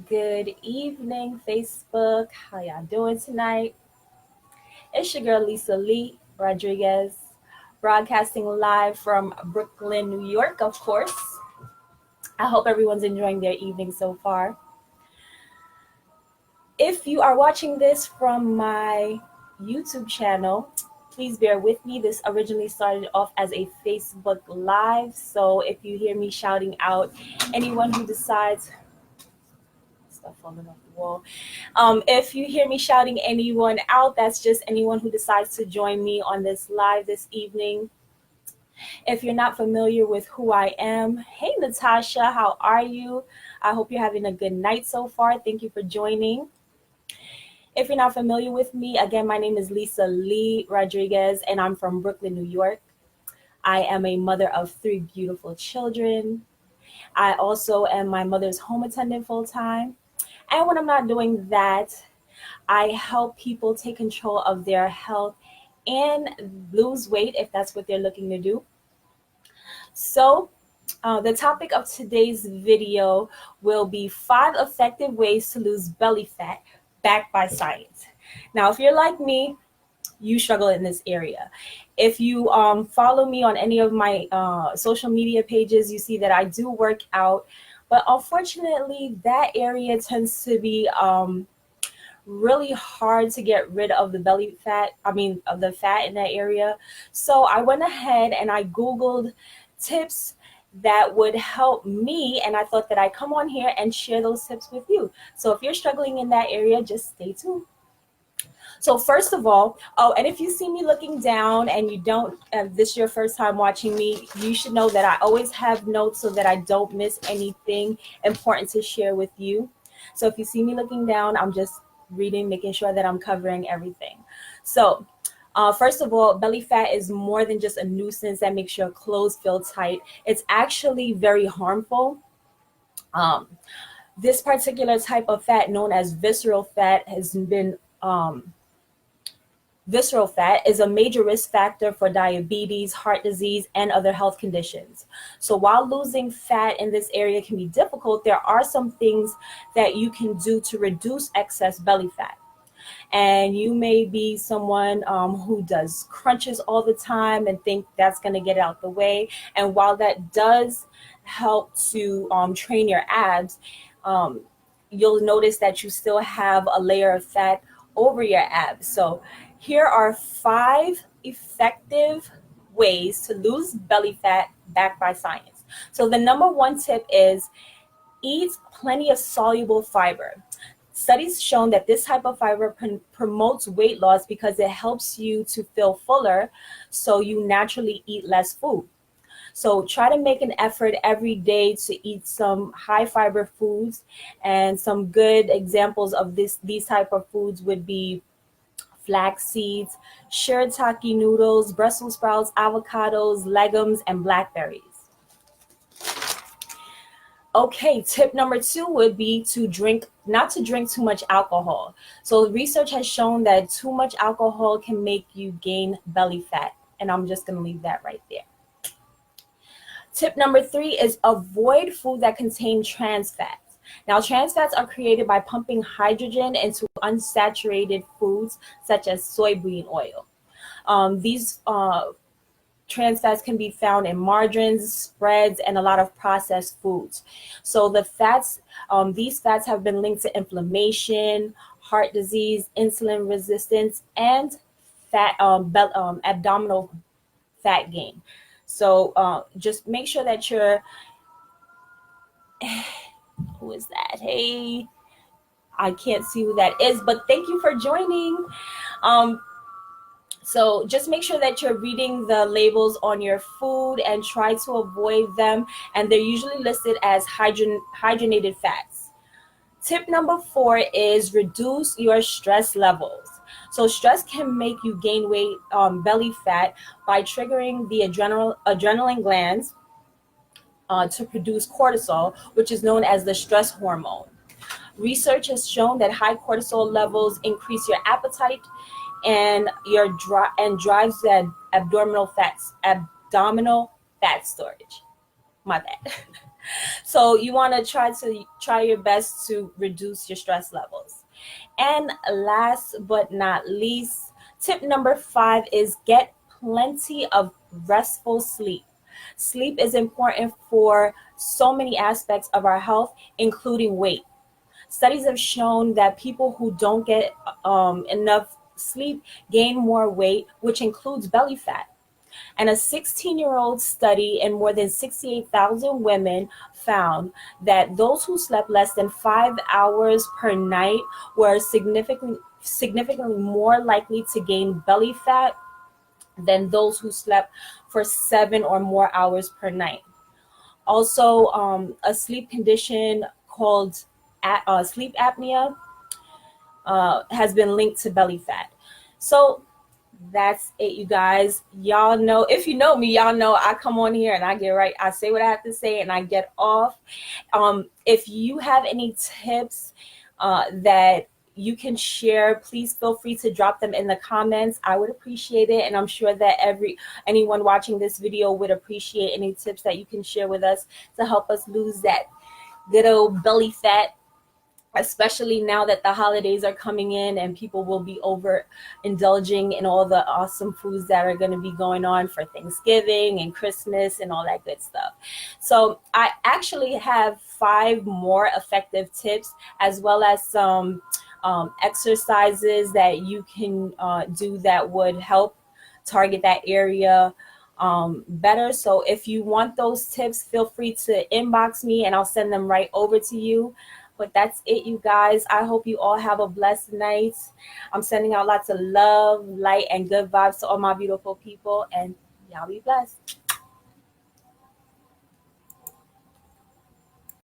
Good evening, Facebook. How y'all doing tonight? It's your girl Lisa Lee Rodriguez, broadcasting live from Brooklyn, New York, of course. I hope everyone's enjoying their evening so far. If you are watching this from my YouTube channel, please bear with me. This originally started off as a Facebook Live, so if you hear me shouting out, anyone who decides stuff falling off the wall. If you hear me shouting anyone out, that's just anyone who decides to join me on this live this evening. If you're not familiar with who I am, hey Natasha, how are you? I hope you're having a good night so far. Thank you for joining. If you're not familiar with me, again, my name is Lisa Lee Rodriguez, and I'm from Brooklyn, New York. I am a mother of 3 beautiful children. I also am my mother's home attendant full time. And when I'm not doing that, I help people take control of their health and lose weight if that's what they're looking to do. So, the topic of today's video will be 5 effective ways to lose belly fat backed by science. Now, if you're like me, you struggle in this area. If you follow me on any of my social media pages, you see that I do work out, but unfortunately, that area tends to be really hard to get rid of the belly fat, of the fat in that area. So I went ahead and I Googled tips that would help me, and I thought that I'd come on here and share those tips with you. So if you're struggling in that area, just stay tuned. So first of all, and if you see me looking down and you don't, this is your first time watching me, you should know that I always have notes so that I don't miss anything important to share with you. So if you see me looking down, I'm just reading, making sure that I'm covering everything. So first of all, belly fat is more than just a nuisance that makes your clothes feel tight. It's actually very harmful. This particular type of fat, known as visceral fat, visceral fat is a major risk factor for diabetes, heart disease, and other health conditions. So while losing fat in this area can be difficult, there are some things that you can do to reduce excess belly fat. And you may be someone who does crunches all the time and think that's going to get out the way. And while that does help to train your abs, you'll notice that you still have a layer of fat over your abs. So here are 5 effective ways to lose belly fat backed by science. So the number one tip is eat plenty of soluble fiber. Studies shown that this type of fiber promotes weight loss because it helps you to feel fuller, so you naturally eat less food. So try to make an effort every day to eat some high fiber foods, and some good examples of these type of foods would be flax seeds, shirataki noodles, Brussels sprouts, avocados, legumes, and blackberries. Okay, tip number 2 would be not to drink too much alcohol. So research has shown that too much alcohol can make you gain belly fat, and I'm just going to leave that right there. Tip number 3 is avoid food that contain trans fats. Now, trans fats are created by pumping hydrogen into unsaturated foods such as soybean oil. These trans fats can be found in margarines, spreads, and a lot of processed foods. So these fats have been linked to inflammation, heart disease, insulin resistance, and abdominal fat gain. So just make sure that you're, who is that? Hey, I can't see who that is, but thank you for joining. So just make sure that you're reading the labels on your food and try to avoid them. And they're usually listed as hydrogenated fats. Tip number 4 is reduce your stress levels. So stress can make you gain weight, belly fat, by triggering the adrenaline glands to produce cortisol, which is known as the stress hormone. Research has shown that high cortisol levels increase your appetite and drives the abdominal fat storage. My bad. So you want to try your best to reduce your stress levels. And last but not least, tip number 5 is get plenty of restful sleep. Sleep is important for so many aspects of our health, including weight. Studies have shown that people who don't get enough sleep gain more weight, which includes belly fat. And a 16-year-old study in more than 68,000 women found that those who slept less than 5 hours per night were significantly more likely to gain belly fat than those who slept for 7 or more hours per night. Also, a sleep condition called sleep apnea has been linked to belly fat. So that's it, you guys. Y'all know, if you know me, y'all know I come on here and I get right. I say what I have to say and I get off. If you have any tips that you can share, please feel free to drop them in the comments. I would appreciate it, and I'm sure that anyone watching this video would appreciate any tips that you can share with us to help us lose that good old belly fat, especially now that the holidays are coming in and people will be over indulging in all the awesome foods that are going to be going on for Thanksgiving and Christmas and all that good stuff. So I actually have 5 more effective tips, as well as some exercises that you can do that would help target that area better. So if you want those tips, feel free to inbox me and I'll send them right over to you. But that's it, you guys. I hope you all have a blessed night. I'm sending out lots of love, light, and good vibes to all my beautiful people, and y'all be blessed.